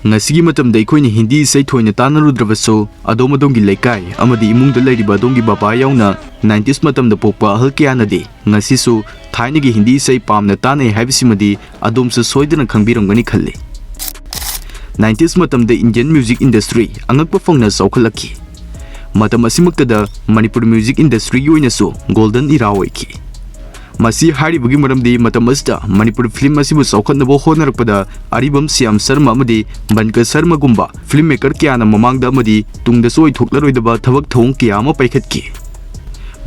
ngasi matamda akhoi Hindi isai thoina tanarudrabaso adom adom gi lekai amadi imungda lairiba adom gi baba yauna 90s matamda pokpa ahal kyanadi ngasi su thaini gi Hindi isai pamna tanai haibisimadi adom su soidana khangbiramgani khalli 90s matamda Indian music industry angakpa phongna saukhalaki matam asimaktada Manipur music industry gi oinasu golden era oiki masi haribagi maramdi matam asda Manipur film asibu saukhatnabo honarpada aribam Siam Sharma amadi Banka Sharma gumba filmmaker kyana mamangda amadi tungda soi thoklaroidaba thabak thong kya ama paikhatki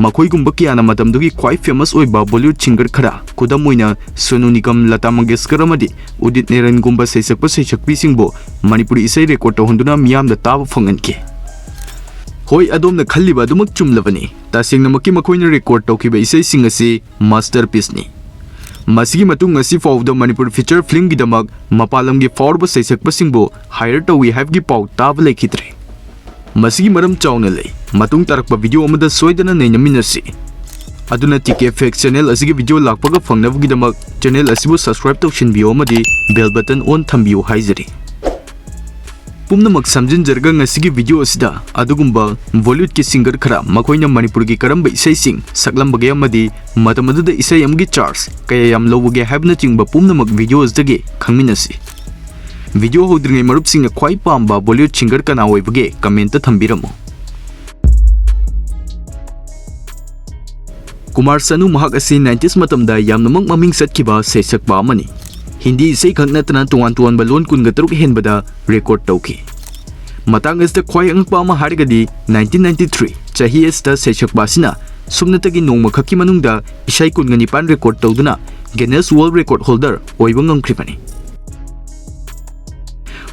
makhoi gumba kyana matamdugi khwai famous oiba Bollywood singer khara kudam oina Sonu Nigam Lata Mangeskar amadi Udit Narayan gumba seisakpi singbo Manipuri Esei record tawhanduna miyamda taba phanganki hoi adom na khalliba adumak chumlabani tasingna maki makhoina record tawkiba isai sing asi masterpiece ni masigi matung asi fawda Manipur feature film gi damak mapalam gi forba seisakpa singbo hire tawi have gi pau tab lekhitre masigi maram chauna lei matung tarakpa video amada soidana neinaminasi aduna TKFX channel asigi video lakpaga phangnabu gi damak channel asibu subscribe tawshinbiyo amadi bell button on thambiyo haizari pumnamak samjinjarga ngasigi video asida adugumba Bollywood ki singer khara makhoina Manipur gi karamba isai sing saklambage amadi matamadada isai amgi charts kaya yam lowge habna chingba pumnamak videos dage khangminasi video hodringai marup singna khwai pamba Bollywood singer kana oibage comment ta thambiramo Kumar Sanu mahak asi 90s matamda yamnamak maming satkhiba seisakpa amani Hindi isai khaknatana tuan balon kunga taruk henbada record tauki matang asta khwai angpa ama harigadi 1993 chahi asta seisakpa sina sumnatagi nongma khakki manungda isai kunga nipan record tauduna Guinness World Record holder oiba ngamkhribani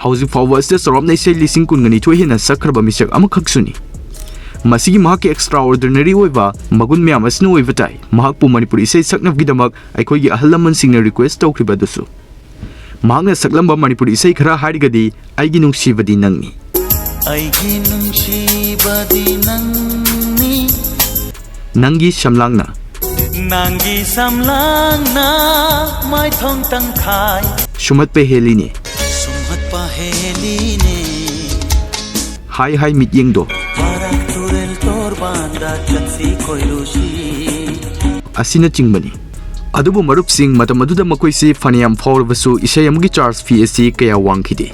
hauji fawa asta saromna isai lising kunga ni thoi hena sakraba misak ama khaksuni masigi mahak extraordinary oiba magun myam asna oiba tai mahak pu Manipur isai saknaf gidamak aikhoi gi ahallaman singna request tawkriba dusu mahakna saklamba Manipur isai khara harigadi aigi nungsibadi nangni nangi samlangna mai thong tang khai sumat pe heline hai mit yengdo asina chingbani adubu marup sing matamaduda makoisi faniam fawrbasu isai amgi charge fee asi kaya wangkhide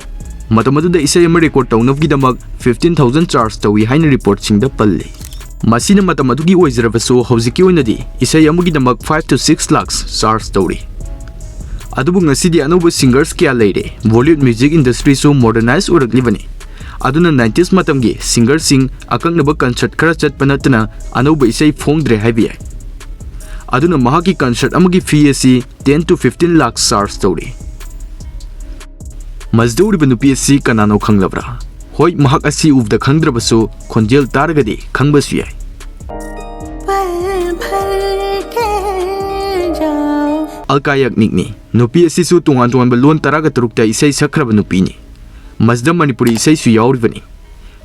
matamaduda isai am record tawnavgi damak 15000 charge tawi haina report singda palli masina matamadugi oizrabasu hojiki oinadi isai amgi damak 5 to 6 lakhs charge tawri adubu ngasidi anobu singers kya leire Bollywood music industry so modernize uraklibani aduna 90s matamgi singer sing akaknaba concert khara chatpanatna anobu isai phongdre haibi aduna mahaki concert amagi fee asi 10 to 15 lakh charge tawri mazdouri banupi asi kanano khanglabra hoi mahak asi ubda khangdrabasu khonjel taragadi khangbasu yai Alka Yagnik ni nupi asi su tungan balon taraga turukta isai sakraba nupi ni Mazda Manipuri Esei su yauribani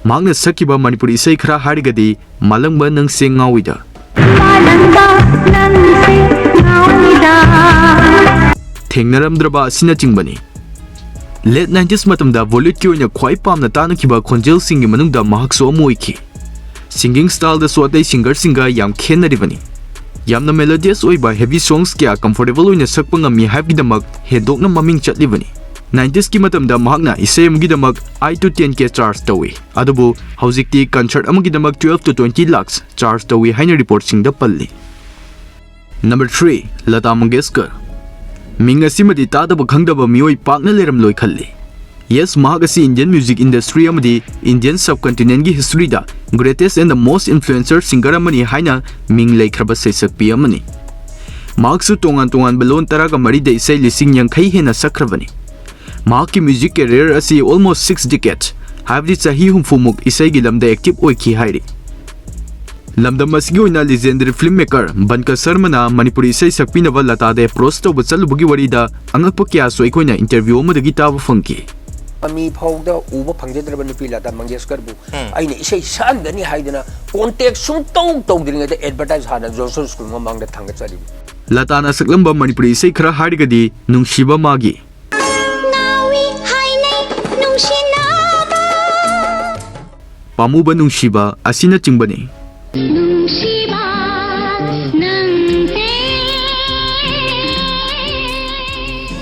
mahakna sakhiba Manipuri Esei khara harigadi malangba nang se ngawida thengnaramdraba asina chingbani late 90s matamda Bollywood ki oina khwai pamna tanakhiba khonjel singi manungda mahak so amoiki singing style da so atai singer singa yam khenaribani yamna melodious oiba heavy songs kya comfortable oina sakpa ngami haibgidamak hedokna maming chatlibani 90s ki matamda mahakna isai amgidamak 8 to 10 k charge tawi adubu hojikti concert amgidamak 12 to 20 lakhs charge tawi haina report singda palli number 3 Lata Mangeskar mingasi madi tadaba khangdaba mioi pakna leram loi khalli yes mahagasi Indian music industry amadi Indian subcontinent gi history da greatest and the most influencer singer amani haina ming leikraba seisakpi amani mahaksu tongan balon taraga mari da isai lising yankhai hena sakrabani mahakki music career asi almost 6 decades habdi chahi humfumuk isai gi lamda active oiki hairi lamdam asigi oina legendary filmmaker Banka Sharma na Manipuri Esei Sakhiba Lata de approach tawba chalubugi warida angakpa kya so aikoina interview amadagi taba phangki ami phawda uba phangjedraba nupi Lata Mangeskar bu aina isei sandani haidana contact sum tawdringa de advertise hana Johnson School mamangda thanga chali Lata na saklamba Manipuri Esei khara harigadi nungshiba magi Pamuba Nungshiba asina chingbani.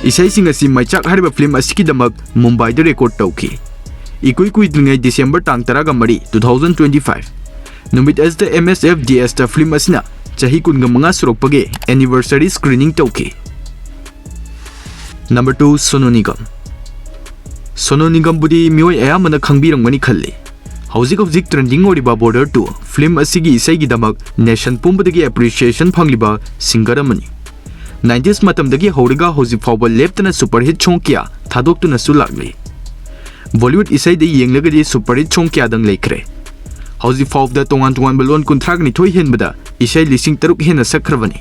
Isai sing asi maichak hariba film asiki damak Mumbai da record tauki. Ikui kuidringai December tang taraga mari 2025. Numit asda MSFDS ta film asina chahi kunga manga surokpage anniversary screening tauki. Number 2 Sonu Nigam. Sonu Nigam budi mioi ayamana khangbirangmani khalli. Hauzik trending oriba Border 2 film asigi isai gi damak nation pumbadagi appreciation phangliba singer amani. 90s matamdagi horiga hauzik fawba leptana super hit chong kya thadoktuna su lakli. Bollywood isai de yenglagadi super hit chong kya dang leikre. Hauzik fawda tongan balon kuntragni thoi henbada isai lising taruk hena sakhrabani.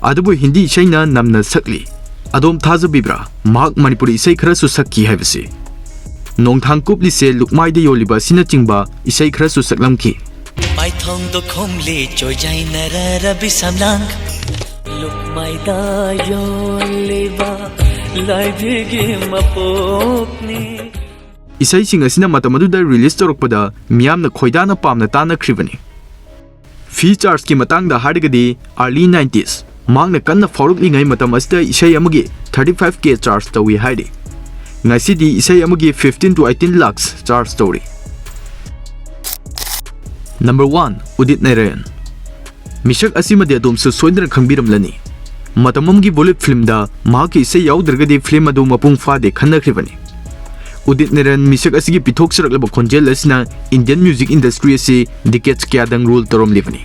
Adabu Hindi isai na namna sakli. Adom thaza bibra mak Manipuri isai khara su sakki haibasi. Nongthang kupli se lukmai de yoliba sina chingba isai khara su saklamki. Paithong do khomle choi jai narara bisamlang lukmai da yoliba laibigi mapokni. Isai sing asina matamaduda release torokpada miyamna khoidana pamna tana khribani. Fee charge ki matangda harigadi early 90s Mangna kanna foruklingai matam asida isai amagi 35k charge tawi haidi. Ngasidi isai amagi 15 to 18 lakhs charge story. Number 1 Udit Narayan. Mishak asimadi adom su soindra khangbiramlani. Matamamgi Bollywood film da mahaki isai yaudragadi film adu mapung fade khannakribani. Udit Narayan mishak asigi pithoksaraklaba khonjel asina Indian music industry asi decades kyadang rule torom livani.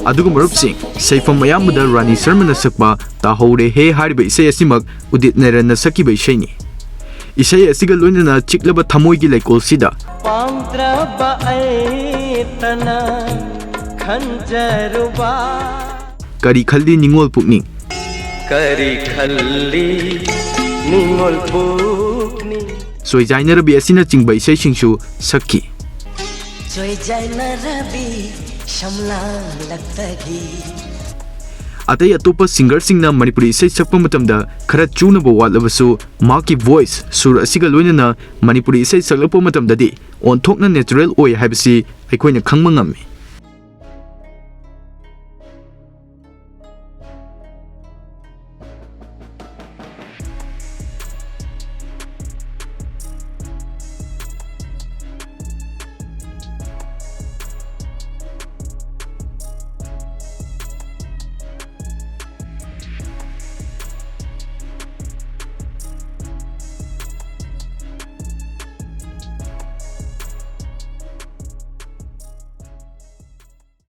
Adugu marup sing saifam ayamada Rani Sharma na sakpa tahore he hariba isai asimak Udit Narayan na sakiba isai ni. Isai asiga loinana chiklaba thamoi gi laikol sida Pamdraba aitana khanjaruba Kari khaldi ningol pukning. Kari khalli ningol pukni Soijaina rabi asina chingba isai singsu sakki. Joy jaina rabi shamlang laktagi. Atai atopa singer singna Manipuri Esei Sakpa matamda khara chunaba watlabasu maki voice sur asiga loinana Manipuri Esei saklapa matamdadi onthokna natural oi haibasi aikoina khangma ngami.